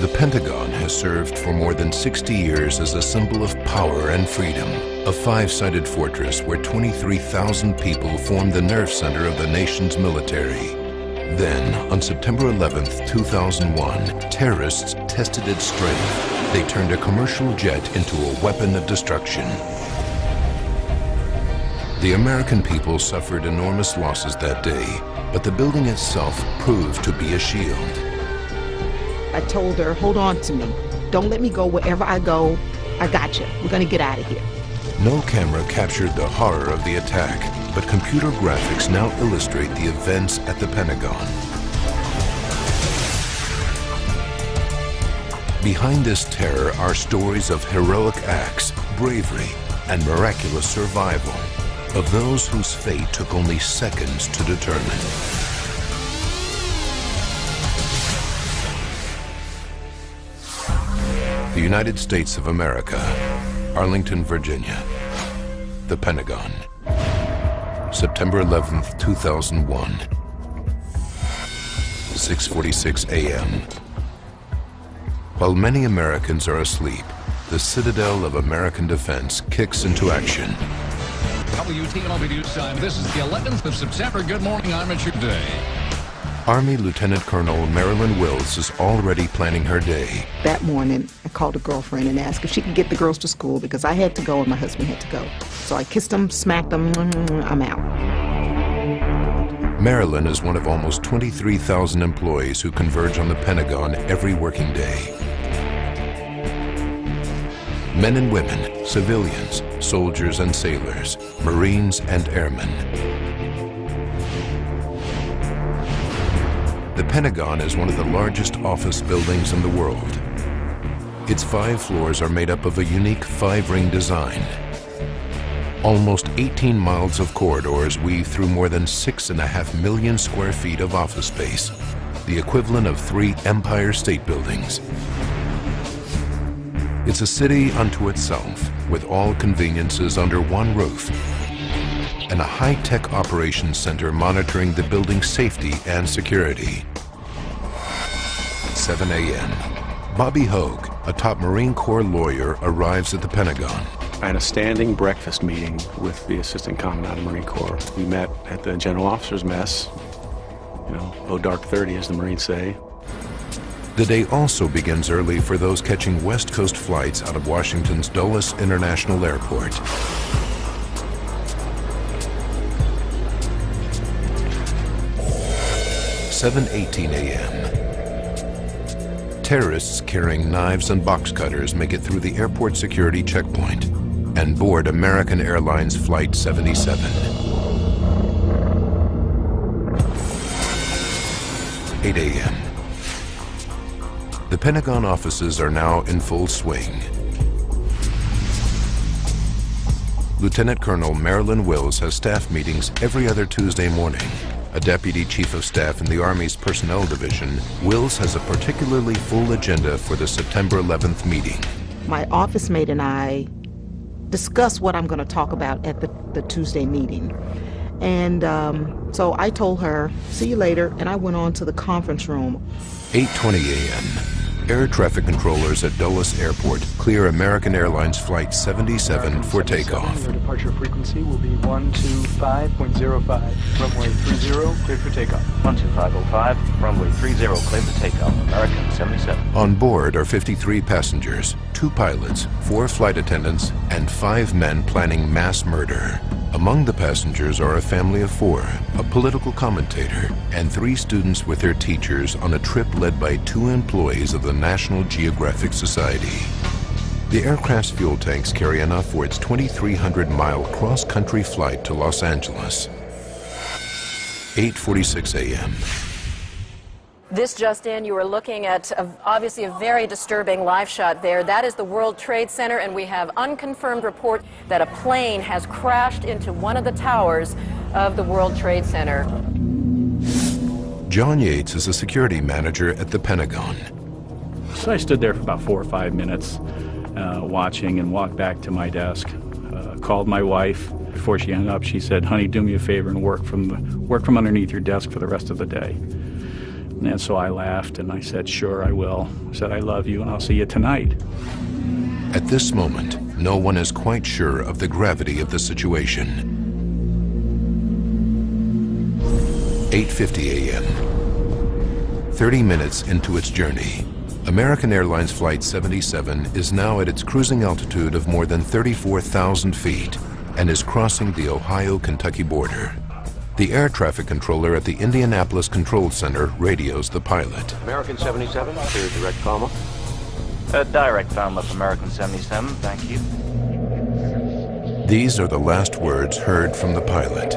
The Pentagon has served for more than 60 years as a symbol of power and freedom, a five-sided fortress where 23,000 people form the nerve center of the nation's military. Then, on September 11, 2001, terrorists tested its strength. They turned a commercial jet into a weapon of destruction. The American people suffered enormous losses that day, but the building itself proved to be a shield. I told her, hold on to me. Don't let me go wherever I go. I got you. We're gonna get out of here. No camera captured the horror of the attack, but computer graphics now illustrate the events at the Pentagon. Behind this terror are stories of heroic acts, bravery, and miraculous survival of those whose fate took only seconds to determine. The United States of America, Arlington, Virginia. The Pentagon. September 11th, 2001. 6:46 a.m. While many Americans are asleep, the citadel of American defense kicks into action. WTOP News Time. This is the 11th of September. Good morning. I'm at your day. Army Lieutenant Colonel Marilyn Wills is already planning her day. That morning, I called a girlfriend and asked if she could get the girls to school because I had to go and my husband had to go. So I kissed them, smacked them, I'm out. Marilyn is one of almost 23,000 employees who converge on the Pentagon every working day. Men and women, civilians, soldiers and sailors, Marines and airmen. The Pentagon is one of the largest office buildings in the world. Its 5 floors are made up of a unique 5-ring design. Almost 18 miles of corridors weave through more than 6.5 million square feet of office space, the equivalent of 3 Empire State Buildings. It's a city unto itself, with all conveniences under one roof, and a high-tech operations center monitoring the building's safety and security. 7 a.m. Bobby Hogue, a top Marine Corps lawyer, arrives at the Pentagon. I had a standing breakfast meeting with the Assistant Commandant of the Marine Corps. We met at the General Officers Mess, oh dark 30 as the Marines say. The day also begins early for those catching West Coast flights out of Washington's Dulles International Airport. 7:18 a.m. Terrorists carrying knives and box cutters make it through the airport security checkpoint and board American Airlines Flight 77. 8 a.m. The Pentagon offices are now in full swing. Lieutenant Colonel Marilyn Wills has staff meetings every other Tuesday morning. A Deputy Chief of Staff in the Army's Personnel Division, Wills has a particularly full agenda for the September 11th meeting. My office mate and I discuss what I'm going to talk about at the Tuesday meeting. And so I told her, see you later, and I went on to the conference room. 8:20 a.m. Air traffic controllers at Dulles Airport clear American Airlines Flight 77 for takeoff. Your departure frequency will be 125.05. Runway 30, cleared for takeoff. 125.05, runway 30, cleared for takeoff. American 77. On board are 53 passengers, 2 pilots, 4 flight attendants, and 5 men planning mass murder. Among the passengers are a family of 4, a political commentator, and 3 students with their teachers on a trip led by 2 employees of the National Geographic Society. The aircraft's fuel tanks carry enough for its 2,300-mile cross-country flight to Los Angeles. 8:46 a.m. This just in, you are looking at obviously a very disturbing live shot there. That is the World Trade Center, and we have unconfirmed report that a plane has crashed into one of the towers of the World Trade Center. John Yates is a security manager at the Pentagon. So I stood there for about 4 or 5 minutes watching and walked back to my desk. Called my wife. Before she hung up, she said, honey, do me a favor and work from underneath your desk for the rest of the day. And so I laughed and I said, sure, I will. I said, I love you and I'll see you tonight. At this moment, no one is quite sure of the gravity of the situation. 8:50 a.m. 30 minutes into its journey, American Airlines Flight 77 is now at its cruising altitude of more than 34,000 feet and is crossing the Ohio-Kentucky border. The air traffic controller at the Indianapolis Control Center radios the pilot. American 77, clear direct comma. Direct comma of American 77, thank you. These are the last words heard from the pilot.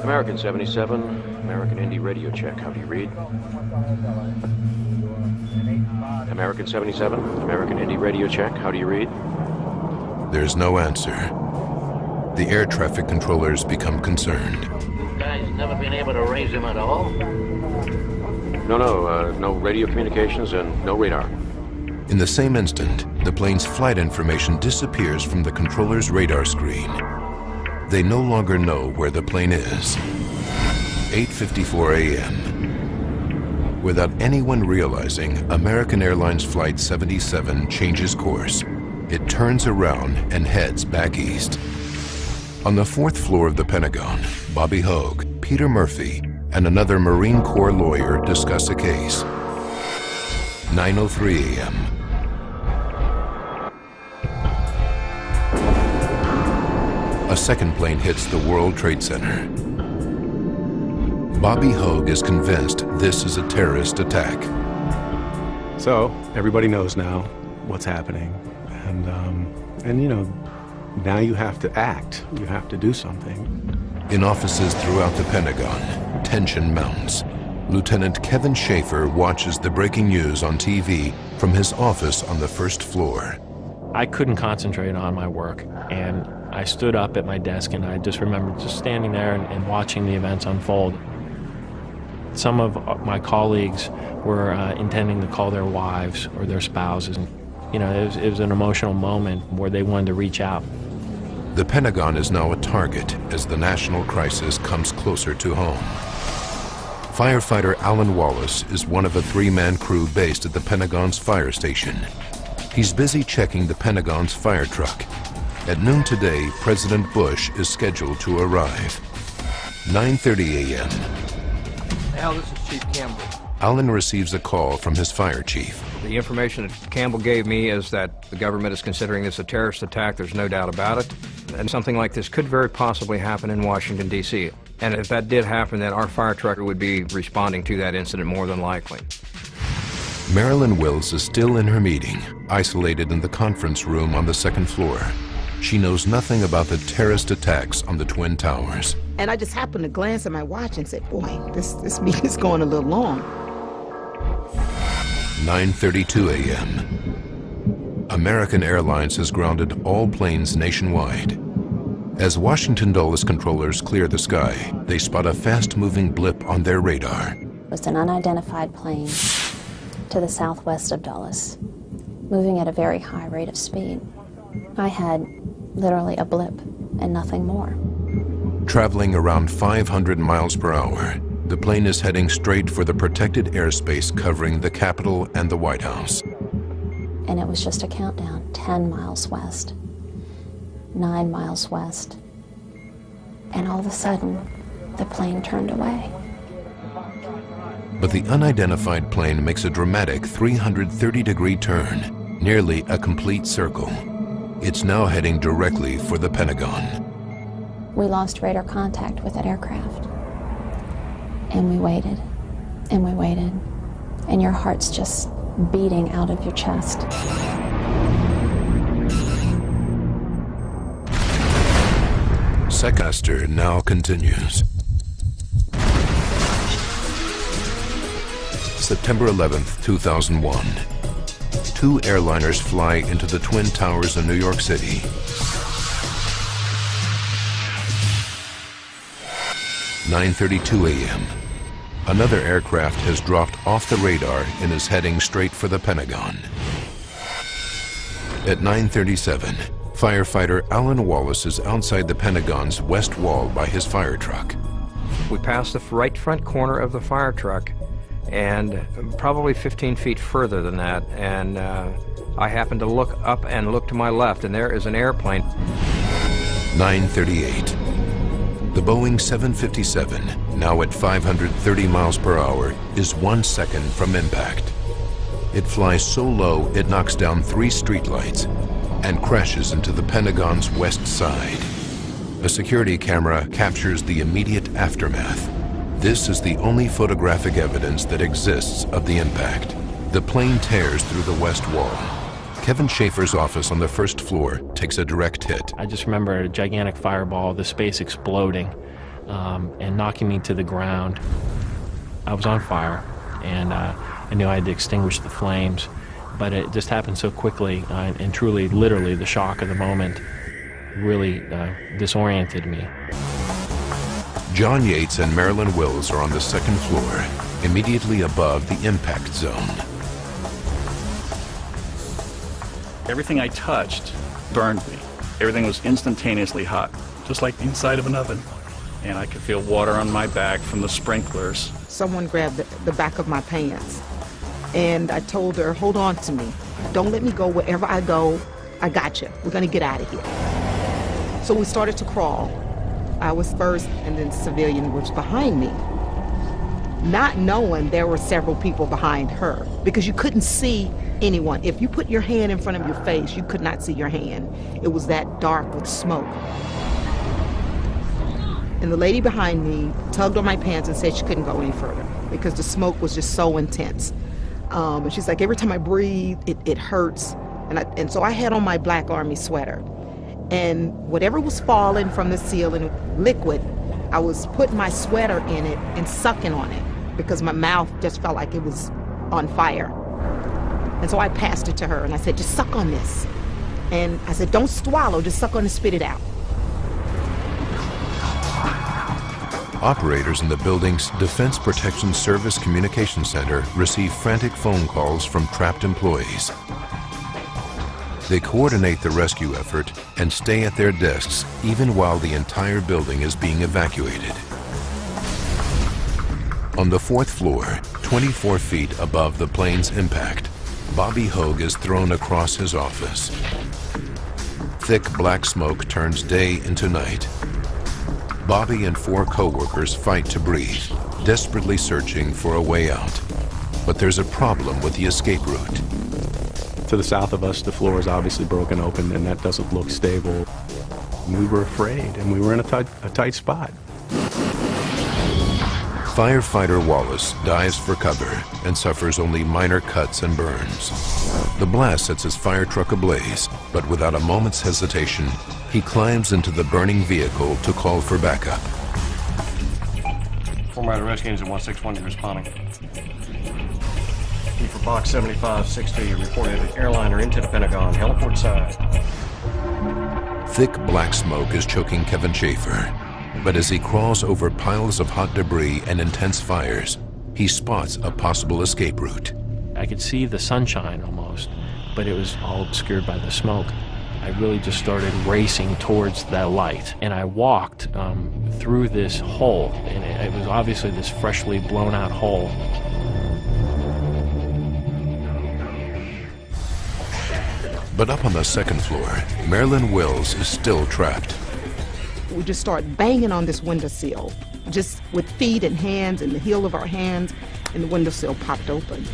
American 77, American Indy radio check, how do you read? American 77, American Indy radio check, how do you read? There's no answer. The air traffic controllers become concerned. You guys never been able to raise him at all? No radio communications and no radar. In the same instant, the plane's flight information disappears from the controller's radar screen. They no longer know where the plane is. 8:54 a.m. Without anyone realizing, American Airlines Flight 77 changes course. It turns around and heads back east. On the 4th floor of the Pentagon, Bobby Hogue, Peter Murphy, and another Marine Corps lawyer discuss a case. 9:03 a.m. A second plane hits the World Trade Center. Bobby Hogue is convinced this is a terrorist attack. So everybody knows now what's happening, and you know, now you have to act. You have to do something. In offices throughout the Pentagon, tension mounts. Lieutenant Kevin Schaefer watches the breaking news on TV from his office on the 1st floor. I couldn't concentrate on my work, and I stood up at my desk, and I just remember just standing there and watching the events unfold. Some of my colleagues were intending to call their wives or their spouses. And, you know, it was an emotional moment where they wanted to reach out. The Pentagon is now a target as the national crisis comes closer to home. Firefighter Alan Wallace is one of a 3-man crew based at the Pentagon's fire station. He's busy checking the Pentagon's fire truck. At noon today, President Bush is scheduled to arrive. 9:30 a.m. Al, this is Chief Campbell. Alan receives a call from his fire chief. The information that Campbell gave me is that the government is considering this a terrorist attack. There's no doubt about it. And something like this could very possibly happen in Washington, D.C. And if that did happen, then our fire truck would be responding to that incident more than likely. Marilyn Wills is still in her meeting, isolated in the conference room on the 2nd floor. She knows nothing about the terrorist attacks on the Twin Towers. And I just happened to glance at my watch and said, boy, this meeting is going a little long. 9:32 a.m. American Airlines has grounded all planes nationwide. As Washington Dulles controllers clear the sky, they spot a fast-moving blip on their radar. It was an unidentified plane to the southwest of Dulles, moving at a very high rate of speed. I had literally a blip and nothing more. Traveling around 500 miles per hour, the plane is heading straight for the protected airspace covering the Capitol and the White House. And it was just a countdown, 10 miles west, 9 miles west, and all of a sudden, the plane turned away. But the unidentified plane makes a dramatic 330-degree turn, nearly a complete circle. It's now heading directly for the Pentagon. We lost radar contact with that aircraft. And we waited, and we waited, and your heart's just beating out of your chest. Sequester now continues. September 11th, 2001. 2 airliners fly into the Twin Towers in New York City. 9:32 a.m. Another aircraft has dropped off the radar and is heading straight for the Pentagon. At 9:37, firefighter Alan Wallace is outside the Pentagon's west wall by his fire truck. We passed the right front corner of the fire truck, and probably 15 feet further than that, and I happened to look up and look to my left, and there is an airplane. 9:38. The Boeing 757, now at 530 miles per hour, is 1 second from impact. It flies so low it knocks down 3 streetlights and crashes into the Pentagon's west side. A security camera captures the immediate aftermath. This is the only photographic evidence that exists of the impact. The plane tears through the west wall. Kevin Schaefer's office on the first floor takes a direct hit. I just remember a gigantic fireball, the space exploding and knocking me to the ground. I was on fire, and I knew I had to extinguish the flames, but it just happened so quickly, and truly, literally, the shock of the moment really disoriented me. John Yates and Marilyn Wills are on the second floor, immediately above the impact zone. Everything I touched burned me. Everything was instantaneously hot, just like the inside of an oven. And I could feel water on my back from the sprinklers. Someone grabbed the back of my pants, and I told her, hold on to me. Don't let me go. Wherever I go, I got you. We're going to get out of here. So we started to crawl. I was first, and then civilian was behind me. Not knowing there were several people behind her, because you couldn't see anyone. If you put your hand in front of your face, you could not see your hand. It was that dark with smoke. And the lady behind me tugged on my pants and said she couldn't go any further because the smoke was just so intense. And she's like, every time I breathe, it hurts. And so I had on my black Army sweater. And whatever was falling from the ceiling, liquid, I was putting my sweater in it and sucking on it because my mouth just felt like it was on fire. And so I passed it to her and I said, just suck on this. And I said, don't swallow, just suck on and spit it out. Operators in the building's Defense Protection Service Communication Center receive frantic phone calls from trapped employees. They coordinate the rescue effort and stay at their desks even while the entire building is being evacuated. On the 4th floor, 24 feet above the plane's impact, Bobby Hogue is thrown across his office. Thick black smoke turns day into night. Bobby and 4 co-workers fight to breathe, desperately searching for a way out. But there's a problem with the escape route. To the south of us, the floor is obviously broken open, and that doesn't look stable. We were afraid, and we were in a tight spot. Firefighter Wallace dives for cover and suffers only minor cuts and burns. The blast sets his fire truck ablaze, but without a moment's hesitation, he climbs into the burning vehicle to call for backup. Format rescue engine 161, you're responding. Key for box 7562, you reported an airliner into the Pentagon, heliport side. Thick black smoke is choking Kevin Schaefer, but as he crawls over piles of hot debris and intense fires, he spots a possible escape route. I could see the sunshine almost, but it was all obscured by the smoke. I really just started racing towards that light, and I walked through this hole, and it was obviously this freshly blown out hole. But up on the 2nd floor, Marilyn Wills is still trapped. We just started banging on this windowsill, just with feet and hands and the heel of our hands, and the windowsill popped open.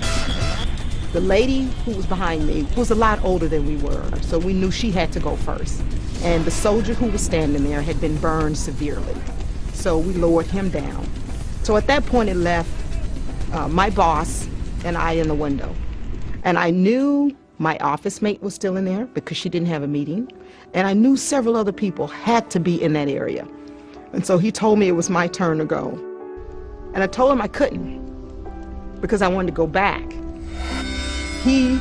The lady who was behind me was a lot older than we were, so we knew she had to go first. And the soldier who was standing there had been burned severely, so we lowered him down. So at that point it left my boss and I in the window. And I knew my office mate was still in there because she didn't have a meeting. And I knew several other people had to be in that area. And so he told me it was my turn to go. And I told him I couldn't because I wanted to go back. He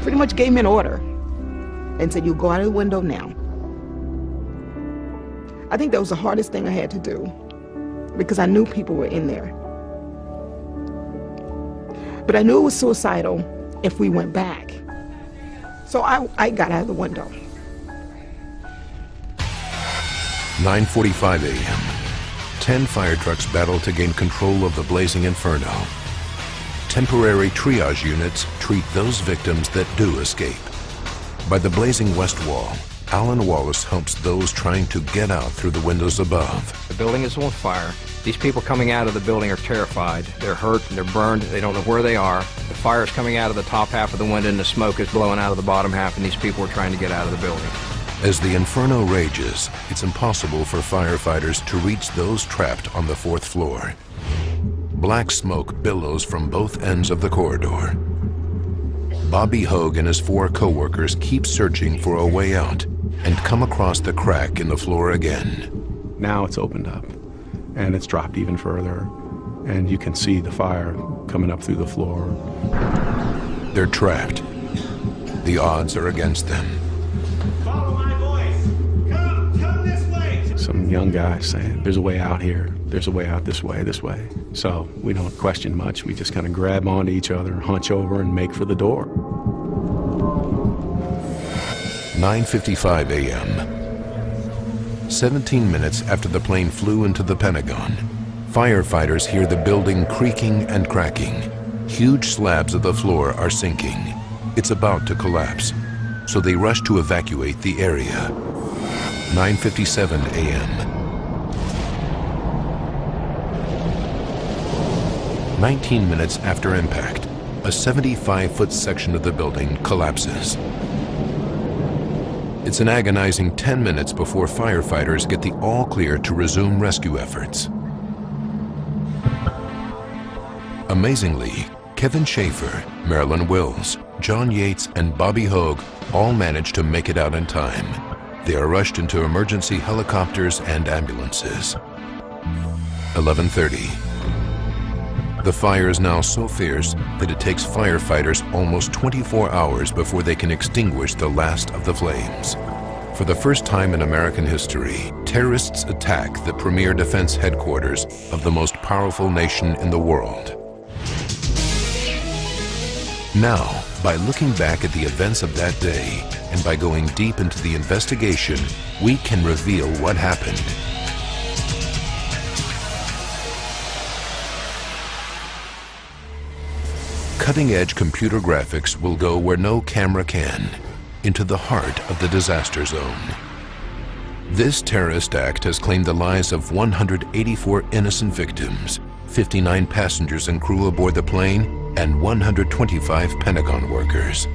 pretty much gave me an order and said, "You go out of the window now." I think that was the hardest thing I had to do because I knew people were in there. But I knew it was suicidal if we went back. So I got out of the window. 9:45 a.m. 10 fire trucks battle to gain control of the blazing inferno. Temporary triage units treat those victims that do escape. By the blazing west wall, Alan Wallace helps those trying to get out through the windows above. The building is on fire. These people coming out of the building are terrified. They're hurt, they're burned, they don't know where they are. The fire is coming out of the top half of the window and the smoke is blowing out of the bottom half, and these people are trying to get out of the building. As the inferno rages, it's impossible for firefighters to reach those trapped on the 4th floor. Black smoke billows from both ends of the corridor. Bobby Hogue and his 4 co-workers keep searching for a way out and come across the crack in the floor again. Now it's opened up, and it's dropped even further, and you can see the fire coming up through the floor. They're trapped. The odds are against them. Follow my voice. Come this way. Some young guys saying, there's a way out here. There's a way out this way, this way. So we don't question much. We just kind of grab onto each other, hunch over, and make for the door. 9:55 a.m. 17 minutes after the plane flew into the Pentagon, firefighters hear the building creaking and cracking. Huge slabs of the floor are sinking. It's about to collapse, so they rush to evacuate the area. 9:57 a.m. 19 minutes after impact, a 75-foot section of the building collapses. It's an agonizing 10 minutes before firefighters get the all-clear to resume rescue efforts. Amazingly, Kevin Schaefer, Marilyn Wills, John Yates, and Bobby Hogue all manage to make it out in time. They are rushed into emergency helicopters and ambulances. 11:30. The fire is now so fierce that it takes firefighters almost 24 hours before they can extinguish the last of the flames. For the first time in American history, terrorists attack the premier defense headquarters of the most powerful nation in the world. Now, by looking back at the events of that day and by going deep into the investigation, we can reveal what happened. Cutting-edge computer graphics will go where no camera can, into the heart of the disaster zone. This terrorist act has claimed the lives of 184 innocent victims, 59 passengers and crew aboard the plane, and 125 Pentagon workers.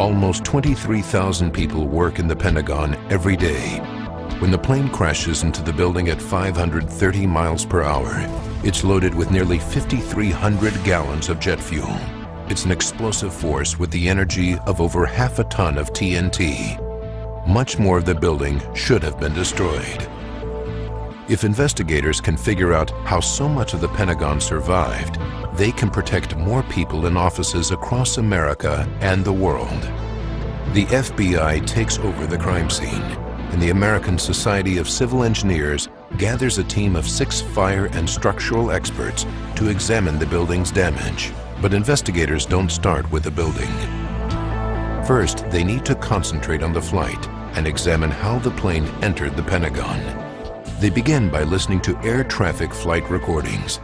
Almost 23,000 people work in the Pentagon every day. When the plane crashes into the building at 530 miles per hour, it's loaded with nearly 5,300 gallons of jet fuel. It's an explosive force with the energy of over half a ton of TNT. Much more of the building should have been destroyed. If investigators can figure out how so much of the Pentagon survived, they can protect more people in offices across America and the world. The FBI takes over the crime scene, and the American Society of Civil Engineers gathers a team of 6 fire and structural experts to examine the building's damage. But investigators don't start with the building. First, they need to concentrate on the flight and examine how the plane entered the Pentagon. They begin by listening to air traffic flight recordings.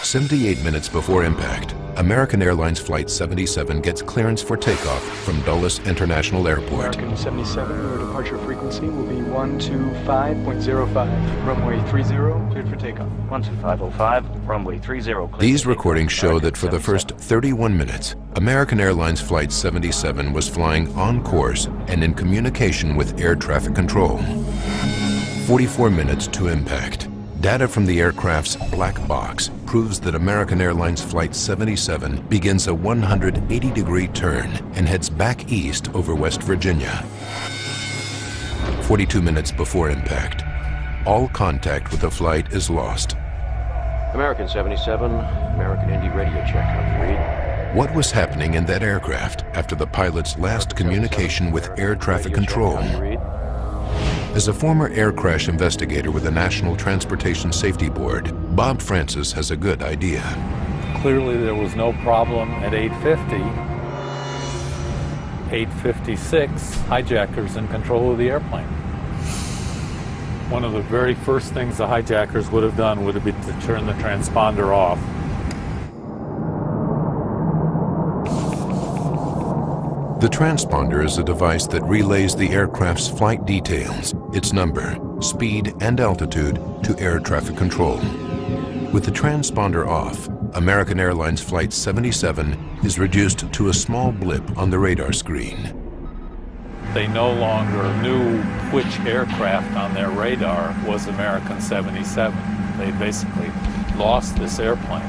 78 minutes before impact, American Airlines Flight 77 gets clearance for takeoff from Dulles International Airport. American 77, your departure frequency will be 125.05. Runway 30, cleared for takeoff. 12505, runway 30, cleared. These recordings show that for the first 31 minutes, American Airlines Flight 77 was flying on course and in communication with air traffic control. 44 minutes to impact. Data from the aircraft's black box proves that American Airlines Flight 77 begins a 180-degree turn and heads back east over West Virginia. 42 minutes before impact, all contact with the flight is lost. American 77, American Indy radio check. Read. What was happening in that aircraft after the pilot's last communication with air traffic control? As a former air crash investigator with the National Transportation Safety Board, Bob Francis has a good idea. Clearly there was no problem at 8:50. 8:56, hijackers in control of the airplane. One of the very first things the hijackers would have done would have been to turn the transponder off. The transponder is a device that relays the aircraft's flight details, its number, speed, and altitude to air traffic control. With the transponder off, American Airlines Flight 77 is reduced to a small blip on the radar screen. They no longer knew which aircraft on their radar was American 77. They basically lost this airplane.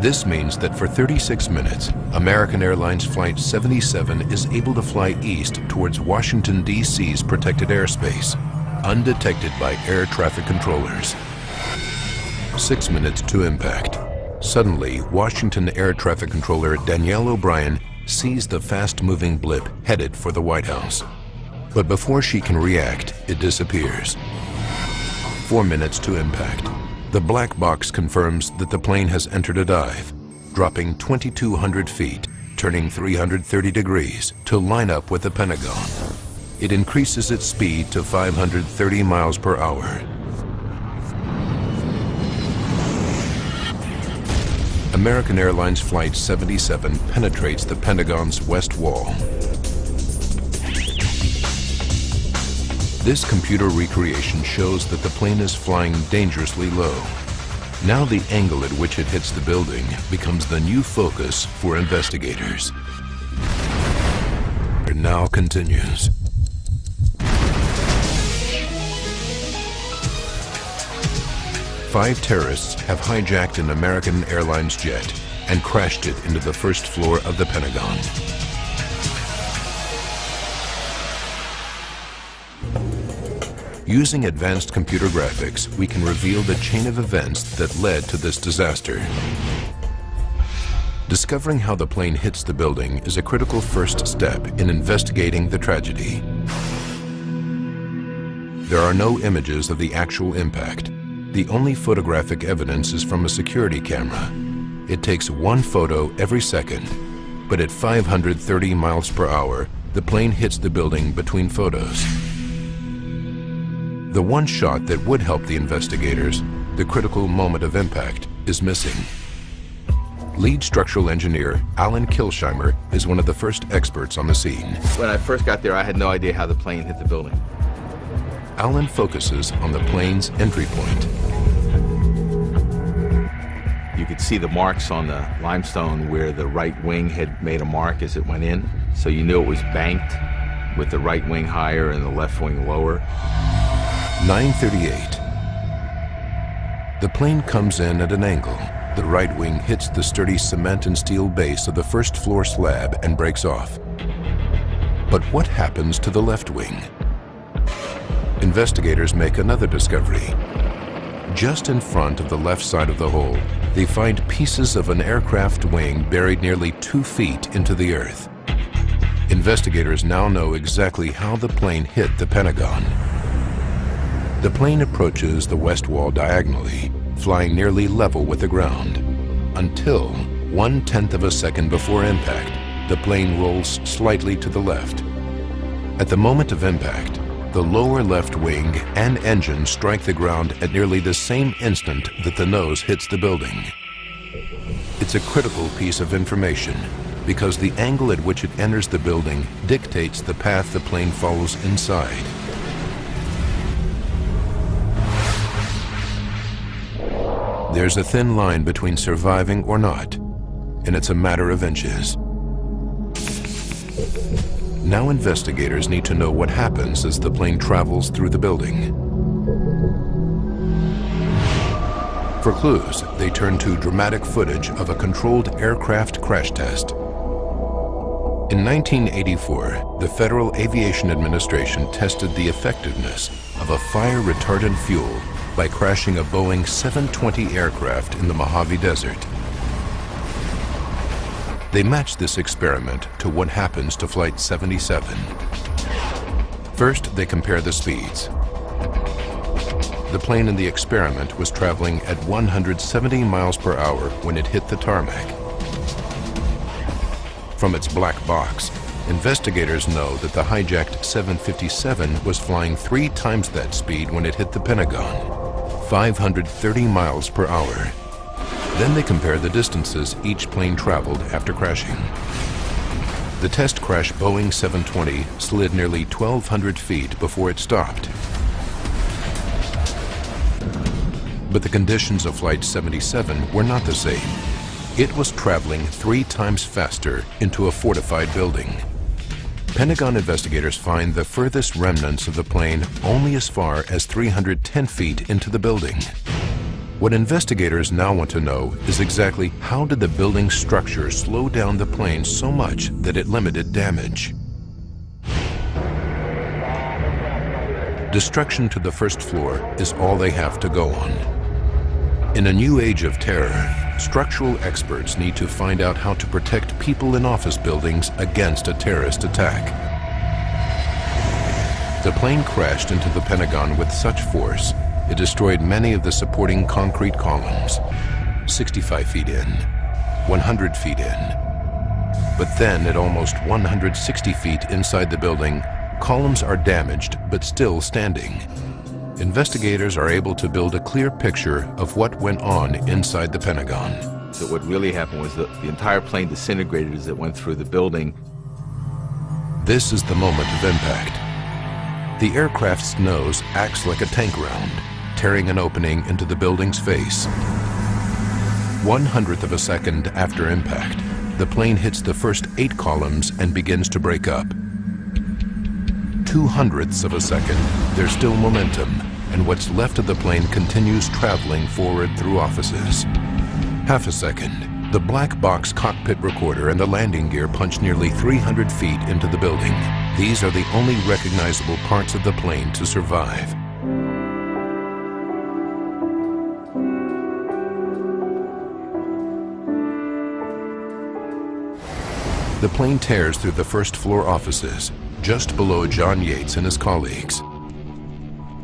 This means that for 36 minutes, American Airlines Flight 77 is able to fly east towards Washington, D.C.'s protected airspace, undetected by air traffic controllers. 6 minutes to impact. Suddenly, Washington Air Traffic Controller Danielle O'Brien sees the fast-moving blip headed for the White House. But before she can react, it disappears. 4 minutes to impact. The black box confirms that the plane has entered a dive, dropping 2,200 feet, turning 330 degrees to line up with the Pentagon. It increases its speed to 530 miles per hour. American Airlines Flight 77 penetrates the Pentagon's west wall. This computer recreation shows that the plane is flying dangerously low. Now the angle at which it hits the building becomes the new focus for investigators. It now continues. Five terrorists have hijacked an American Airlines jet and crashed it into the first floor of the Pentagon. Using advanced computer graphics, we can reveal the chain of events that led to this disaster. Discovering how the plane hits the building is a critical first step in investigating the tragedy. There are no images of the actual impact. The only photographic evidence is from a security camera. It takes one photo every second, but at 530 miles per hour, the plane hits the building between photos. The one shot that would help the investigators, the critical moment of impact, is missing. Lead structural engineer Alan Kilsheimer is one of the first experts on the scene. When I first got there, I had no idea how the plane hit the building. Alan focuses on the plane's entry point. You could see the marks on the limestone where the right wing had made a mark as it went in, so you knew it was banked with the right wing higher and the left wing lower. 9:38. The plane comes in at an angle. The right wing hits the sturdy cement and steel base of the first floor slab and breaks off. But what happens to the left wing? Investigators make another discovery. Just in front of the left side of the hole, they find pieces of an aircraft wing buried nearly 2 feet into the earth. Investigators now know exactly how the plane hit the Pentagon. The plane approaches the west wall diagonally, flying nearly level with the ground, until 1/10 of a second before impact, the plane rolls slightly to the left. At the moment of impact, the lower left wing and engine strike the ground at nearly the same instant that the nose hits the building. It's a critical piece of information because the angle at which it enters the building dictates the path the plane follows inside. There's a thin line between surviving or not, and it's a matter of inches. Now investigators need to know what happens as the plane travels through the building. For clues, they turn to dramatic footage of a controlled aircraft crash test. In 1984, the Federal Aviation Administration tested the effectiveness of a fire-retardant fuel by crashing a Boeing 720 aircraft in the Mojave Desert. They matched this experiment to what happens to Flight 77. First, they compare the speeds. The plane in the experiment was traveling at 170 miles per hour when it hit the tarmac. From its black box, Investigators know that the hijacked 757 was flying 3 times that speed when it hit the Pentagon, 530 miles per hour. Then they compare the distances each plane traveled after crashing. The test crash Boeing 720 slid nearly 1,200 feet before it stopped. But the conditions of Flight 77 were not the same. It was traveling 3 times faster into a fortified building. Pentagon investigators find the furthest remnants of the plane only as far as 310 feet into the building. What investigators now want to know is exactly how did the building's structure slow down the plane so much that it limited damage? Destruction to the first floor is all they have to go on. In a new age of terror, structural experts need to find out how to protect people in office buildings against a terrorist attack. The plane crashed into the Pentagon with such force, it destroyed many of the supporting concrete columns, 65 feet in, 100 feet in. But then at almost 160 feet inside the building, columns are damaged but still standing. Investigators are able to build a clear picture of what went on inside the Pentagon. So what really happened was the entire plane disintegrated as it went through the building. This is the moment of impact. The aircraft's nose acts like a tank round, tearing an opening into the building's face. 1/100th of a second after impact, the plane hits the first 8 columns and begins to break up. 2/100ths of a second, there's still momentum, and what's left of the plane continues traveling forward through offices. 1/2 a second, the black box cockpit recorder and the landing gear punch nearly 300 feet into the building. These are the only recognizable parts of the plane to survive. The plane tears through the first floor offices, just below John Yates and his colleagues.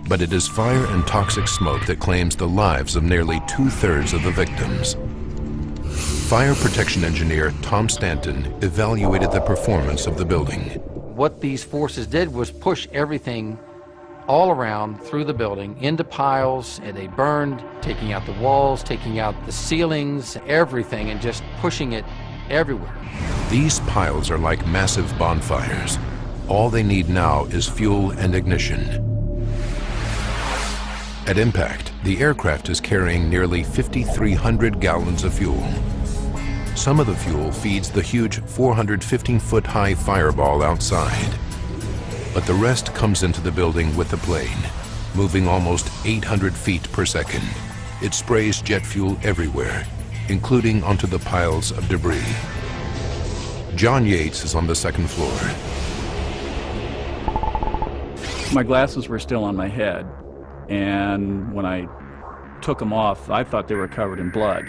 But it is fire and toxic smoke that claims the lives of nearly 2/3 of the victims. Fire protection engineer Tom Stanton evaluated the performance of the building. What these forces did was push everything all around through the building into piles, and they burned, taking out the walls, taking out the ceilings, everything, and just pushing it everywhere. These piles are like massive bonfires. All they need now is fuel and ignition. At impact, the aircraft is carrying nearly 5,300 gallons of fuel. Some of the fuel feeds the huge 415-foot-high fireball outside. But the rest comes into the building with the plane, moving almost 800 feet per second. It sprays jet fuel everywhere, including onto the piles of debris. John Yates is on the second floor. My glasses were still on my head, and when I took them off, I thought they were covered in blood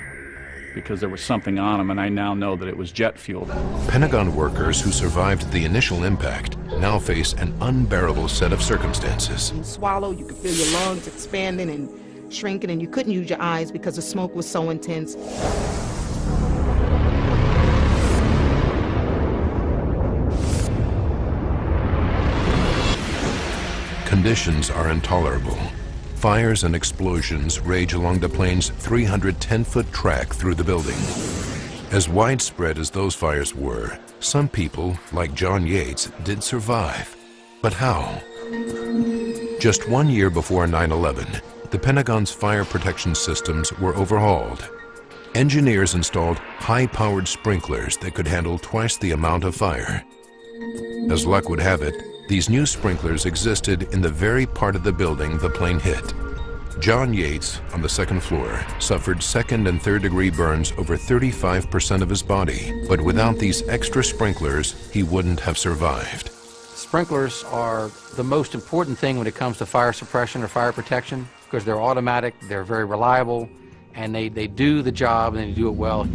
because there was something on them, and I now know that it was jet fuel. Pentagon workers who survived the initial impact now face an unbearable set of circumstances. You swallow, you could feel your lungs expanding and shrinking, and you couldn't use your eyes because the smoke was so intense. Conditions are intolerable. Fires and explosions rage along the plane's 310-foot track through the building. As widespread as those fires were, some people, like John Yates, did survive. But how? Just 1 year before 9/11, the Pentagon's fire protection systems were overhauled. Engineers installed high-powered sprinklers that could handle twice the amount of fire. As luck would have it, these new sprinklers existed in the very part of the building the plane hit. John Yates, on the second floor, suffered second and third degree burns over 35% of his body. But without these extra sprinklers, he wouldn't have survived. Sprinklers are the most important thing when it comes to fire suppression or fire protection because they're automatic, they're very reliable, and they do the job and they do it well.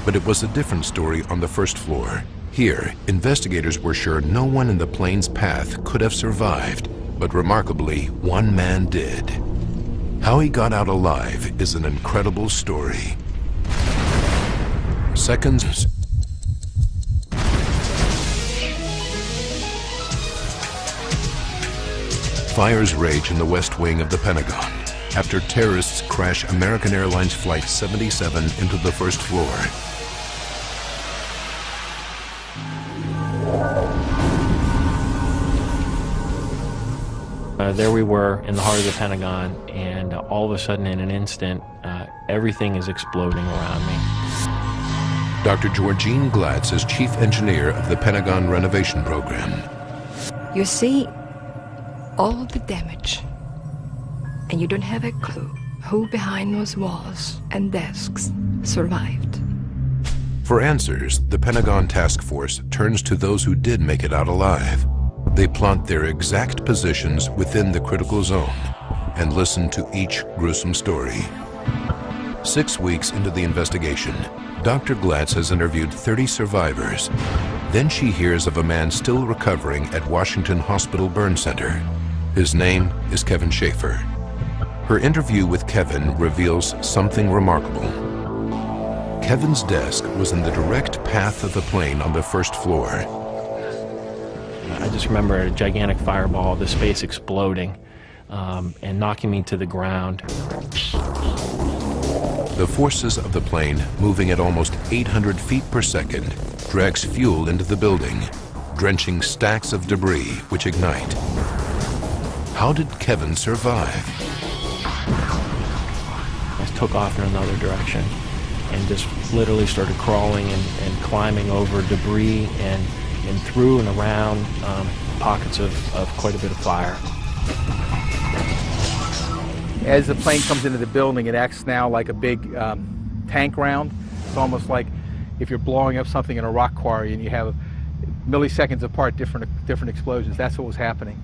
But it was a different story on the first floor. Here, investigators were sure no one in the plane's path could have survived, but remarkably, one man did. How he got out alive is an incredible story. Seconds, Fires rage in the West Wing of the Pentagon after terrorists crash American Airlines Flight 77 into the first floor. There we were in the heart of the Pentagon, and all of a sudden, in an instant, everything is exploding around me. Dr. Georgine Glatz is chief engineer of the Pentagon renovation program. You see all the damage, and you don't have a clue who behind those walls and desks survived. For answers, the Pentagon task force turns to those who did make it out alive. They plot their exact positions within the critical zone and listen to each gruesome story. 6 weeks into the investigation, Dr. Glatz has interviewed 30 survivors. Then she hears of a man still recovering at Washington Hospital Burn Center. His name is Kevin Schaefer. Her interview with Kevin reveals something remarkable. Kevin's desk was in the direct path of the plane on the first floor. I just remember a gigantic fireball, the space exploding and knocking me to the ground. The forces of the plane, moving at almost 800 feet per second, drags fuel into the building, drenching stacks of debris which ignite. How did Kevin survive? I took off in another direction and just literally started crawling and climbing over debris and through and around pockets of quite a bit of fire. As the plane comes into the building, it acts now like a big tank round. It's almost like if you're blowing up something in a rock quarry and you have milliseconds apart different explosions. That's what was happening.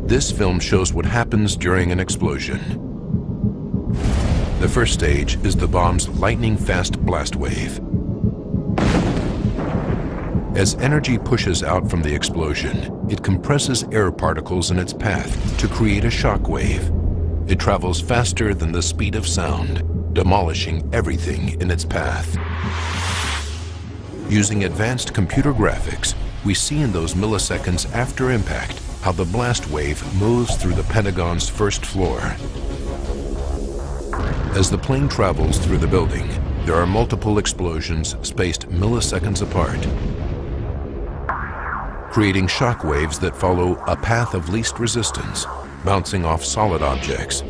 This film shows what happens during an explosion. The first stage is the bomb's lightning-fast blast wave. As energy pushes out from the explosion, it compresses air particles in its path to create a shock wave. It travels faster than the speed of sound, demolishing everything in its path. Using advanced computer graphics, we see in those milliseconds after impact how the blast wave moves through the Pentagon's first floor. As the plane travels through the building, there are multiple explosions spaced milliseconds apart, creating shock waves that follow a path of least resistance, bouncing off solid objects,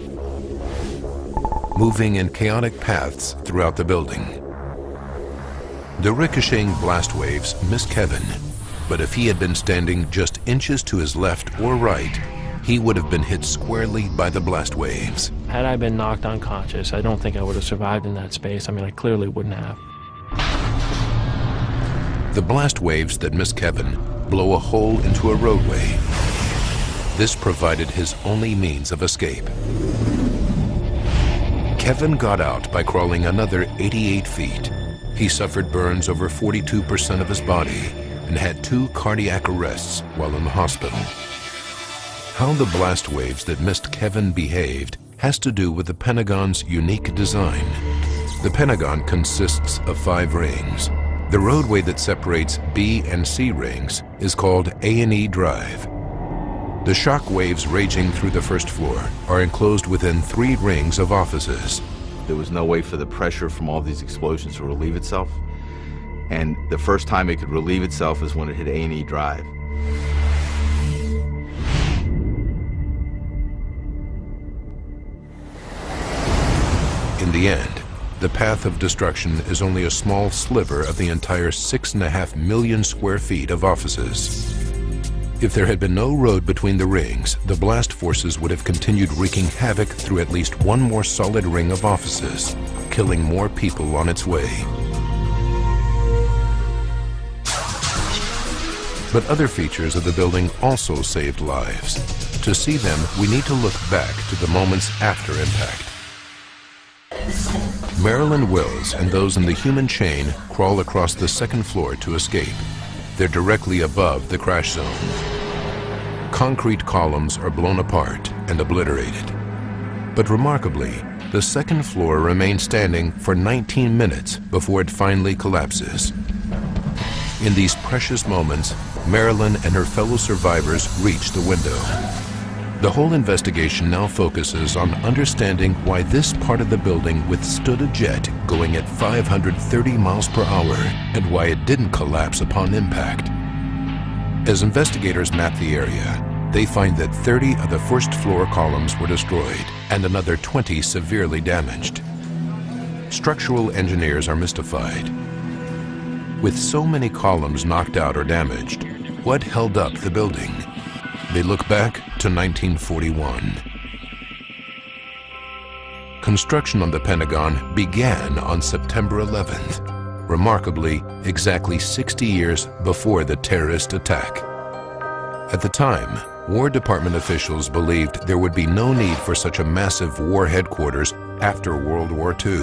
moving in chaotic paths throughout the building. The ricocheting blast waves miss Kevin, but if he had been standing just inches to his left or right, he would have been hit squarely by the blast waves. Had I been knocked unconscious, I don't think I would have survived in that space. I mean, I clearly wouldn't have. The blast waves that miss Kevin blow a hole into a roadway. This provided his only means of escape. Kevin got out by crawling another 88 feet. He suffered burns over 42% of his body and had 2 cardiac arrests while in the hospital. How the blast waves that missed Kevin behaved has to do with the Pentagon's unique design. The Pentagon consists of 5 rings. The roadway that separates B and C rings is called A&E Drive. The shock waves raging through the first floor are enclosed within 3 rings of offices. There was no way for the pressure from all these explosions to relieve itself. And the first time it could relieve itself is when it hit A&E Drive. In the end, the path of destruction is only a small sliver of the entire 6.5 million square feet of offices. If there had been no road between the rings, the blast forces would have continued wreaking havoc through at least one more solid ring of offices, killing more people on its way. But other features of the building also saved lives. To see them, we need to look back to the moments after impact. Marilyn Wills and those in the human chain crawl across the second floor to escape. They're directly above the crash zone. Concrete columns are blown apart and obliterated. But remarkably, the second floor remains standing for 19 minutes before it finally collapses. In these precious moments, Marilyn and her fellow survivors reach the window. The whole investigation now focuses on understanding why this part of the building withstood a jet going at 530 miles per hour and why it didn't collapse upon impact. As investigators map the area, they find that 30 of the first floor columns were destroyed and another 20 severely damaged. Structural engineers are mystified. With so many columns knocked out or damaged, what held up the building? They look back to 1941. Construction on the Pentagon began on September 11th, remarkably exactly 60 years before the terrorist attack. At the time, War Department officials believed there would be no need for such a massive war headquarters after World War II.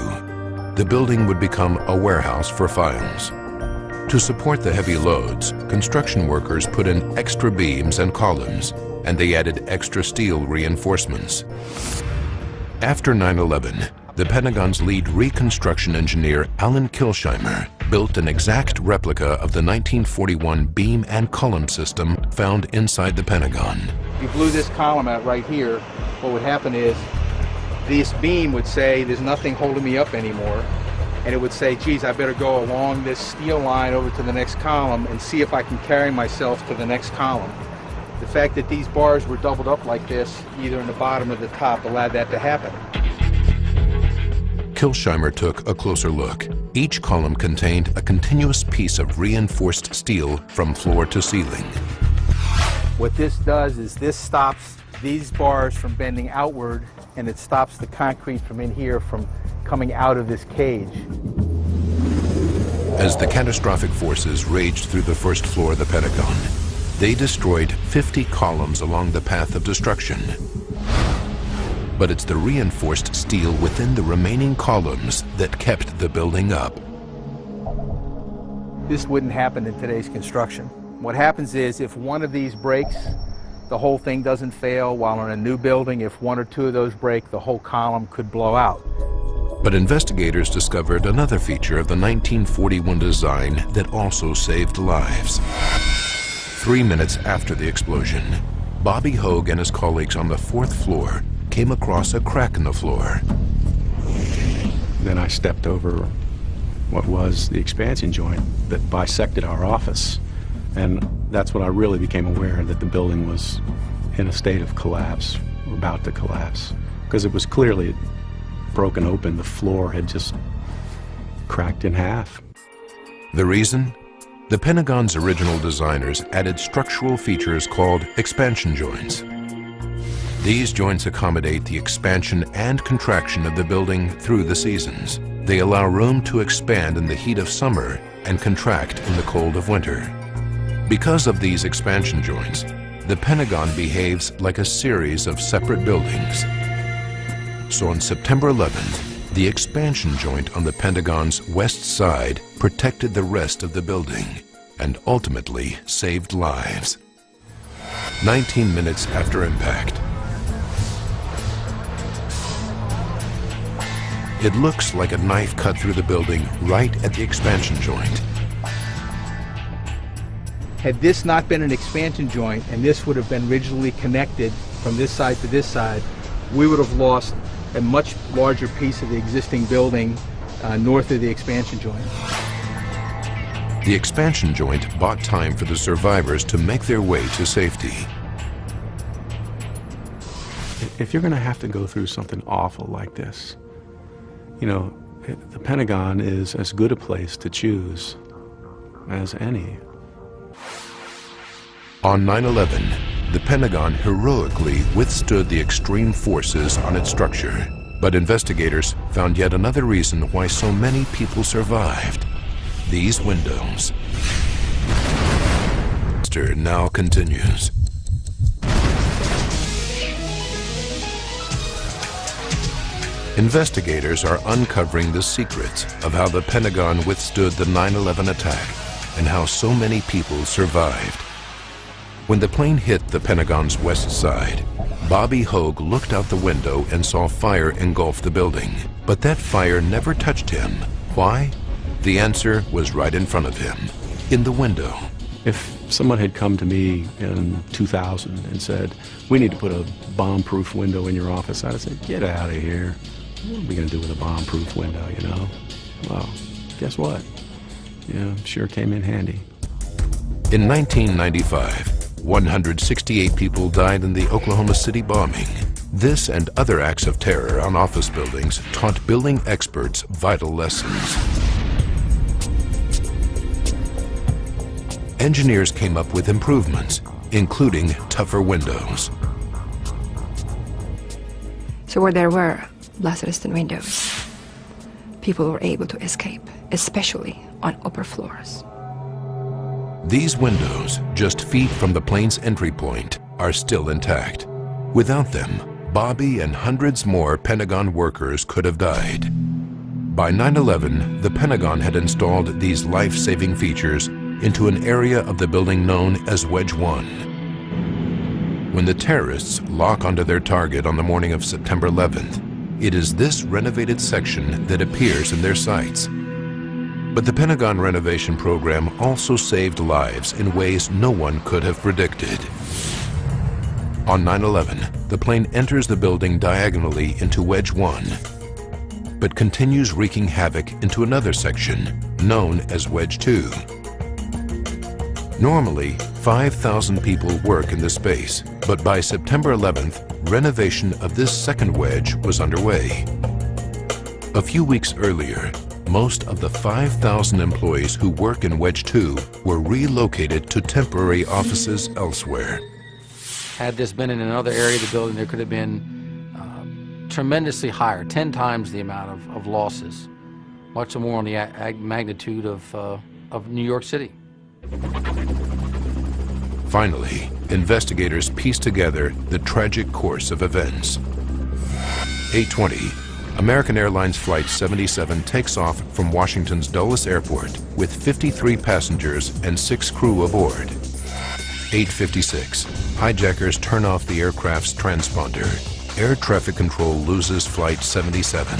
The building would become a warehouse for files. To support the heavy loads, construction workers put in extra beams and columns, and they added extra steel reinforcements. After 9/11, the Pentagon's lead reconstruction engineer, Alan Kilsheimer, built an exact replica of the 1941 beam and column system found inside the Pentagon. If you blew this column out right here, what would happen is this beam would say, there's nothing holding me up anymore. And it would say, geez, I better go along this steel line over to the next column and see if I can carry myself to the next column. The fact that these bars were doubled up like this, either in the bottom or the top, allowed that to happen. Kilsheimer took a closer look. Each column contained a continuous piece of reinforced steel from floor to ceiling. What this does is this stops these bars from bending outward, and it stops the concrete from in here from coming out of this cage. As the catastrophic forces raged through the first floor of the Pentagon, they destroyed 50 columns along the path of destruction. But it's the reinforced steel within the remaining columns that kept the building up. This wouldn't happen in today's construction. What happens is if one of these breaks, the whole thing doesn't fail, while in a new building, if one or two of those break, the whole column could blow out. But investigators discovered another feature of the 1941 design that also saved lives. 3 minutes after the explosion, Bobby Hogue and his colleagues on the 4th floor came across a crack in the floor. Then I stepped over what was the expansion joint that bisected our office. And that's when I really became aware that the building was in a state of collapse, or about to collapse. Because it was clearly broken open. The floor had just cracked in half. The reason? The Pentagon's original designers added structural features called expansion joints. These joints accommodate the expansion and contraction of the building through the seasons. They allow room to expand in the heat of summer and contract in the cold of winter. Because of these expansion joints, the Pentagon behaves like a series of separate buildings. So on September 11th, the expansion joint on the Pentagon's west side protected the rest of the building and ultimately saved lives. 19 minutes after impact, it looks like a knife cut through the building right at the expansion joint. Had this not been an expansion joint and this would have been rigidly connected from this side to this side, we would have lost a much larger piece of the existing building north of the expansion joint. The expansion joint bought time for the survivors to make their way to safety. If you're going to have to go through something awful like this, you know, the Pentagon is as good a place to choose as any. On 9/11, the Pentagon heroically withstood the extreme forces on its structure. But investigators found yet another reason why so many people survived. These windows. Now continues. Investigators are uncovering the secrets of how the Pentagon withstood the 9/11 attack and how so many people survived. When the plane hit the Pentagon's west side, Bobby Hogue looked out the window and saw fire engulf the building. But that fire never touched him. Why? The answer was right in front of him. in the window. If someone had come to me in 2000 and said, we need to put a bomb-proof window in your office, I'd have said, get out of here. What are we going to do with a bomb-proof window, you know? Well, guess what? Yeah, sure came in handy. In 1995, 168 people died in the Oklahoma City bombing. This and other acts of terror on office buildings taught building experts vital lessons. Engineers came up with improvements, including tougher windows. So where there were blast-resistant windows, people were able to escape, especially on upper floors. These windows, just feet from the plane's entry point, are still intact. Without them, Bobby and hundreds more Pentagon workers could have died. By 9/11, the Pentagon had installed these life-saving features into an area of the building known as Wedge 1. When the terrorists lock onto their target on the morning of September 11th, it is this renovated section that appears in their sights. But the Pentagon renovation program also saved lives in ways no one could have predicted. On 9/11, the plane enters the building diagonally into Wedge 1, but continues wreaking havoc into another section, known as Wedge 2. Normally, 5,000 people work in this space, but by September 11th, renovation of this second wedge was underway. A few weeks earlier, most of the 5,000 employees who work in Wedge 2 were relocated to temporary offices elsewhere. Had this been in another area of the building, there could have been tremendously higher, 10 times the amount of losses, much more on the magnitude of New York City. Finally, investigators pieced together the tragic course of events. 8:20, American Airlines Flight 77 takes off from Washington's Dulles Airport with 53 passengers and 6 crew aboard. 8:56, hijackers turn off the aircraft's transponder. Air traffic control loses Flight 77.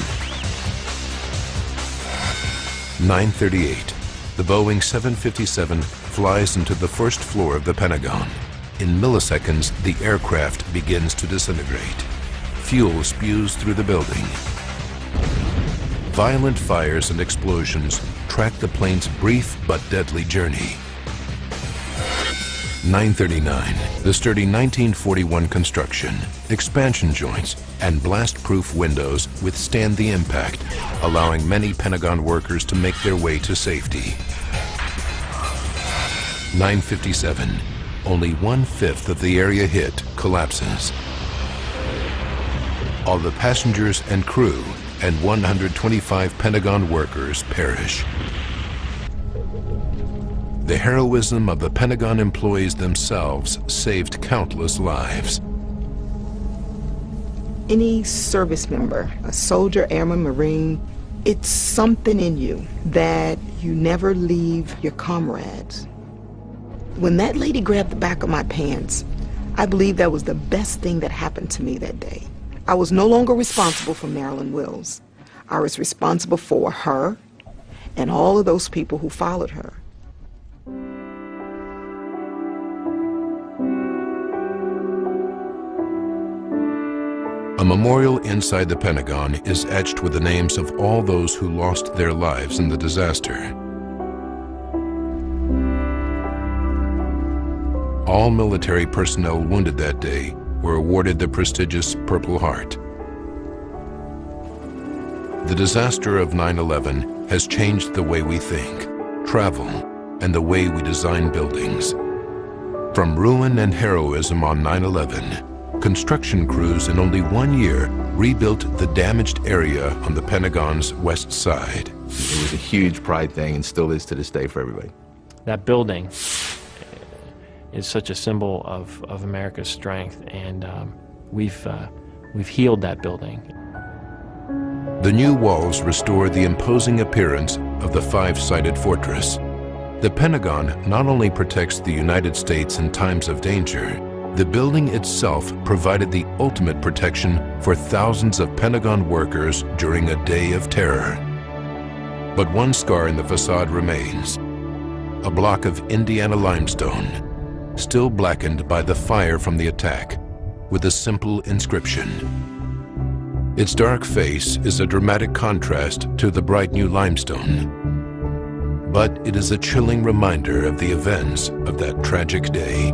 9:38, the Boeing 757 flies into the first floor of the Pentagon. In milliseconds, the aircraft begins to disintegrate. Fuel spews through the building. Violent fires and explosions track the plane's brief but deadly journey. 9:39, the sturdy 1941 construction, expansion joints, and blast-proof windows withstand the impact, allowing many Pentagon workers to make their way to safety. 9:57, only 1/5 of the area hit collapses. All the passengers and crew and 125 Pentagon workers perish. The heroism of the Pentagon employees themselves saved countless lives. Any service member, a soldier, airman, Marine, it's something in you that you never leave your comrades. When that lady grabbed the back of my pants, I believe that was the best thing that happened to me that day. I was no longer responsible for Marilyn Wills. I was responsible for her and all of those people who followed her. A memorial inside the Pentagon is etched with the names of all those who lost their lives in the disaster. All military personnel wounded that day were awarded the prestigious Purple Heart. The disaster of 9/11 has changed the way we think, travel, and the way we design buildings. From ruin and heroism on 9/11, construction crews in only 1 year rebuilt the damaged area on the Pentagon's west side. It was a huge pride thing and still is to this day for everybody. That building is such a symbol of America's strength, and we've healed that building. The new walls restore the imposing appearance of the 5-sided fortress. The Pentagon not only protects the United States in times of danger, the building itself provided the ultimate protection for thousands of Pentagon workers during a day of terror. But one scar in the facade remains. a block of Indiana limestone, still blackened by the fire from the attack, with a simple inscription. Its dark face is a dramatic contrast to the bright new limestone, but it is a chilling reminder of the events of that tragic day.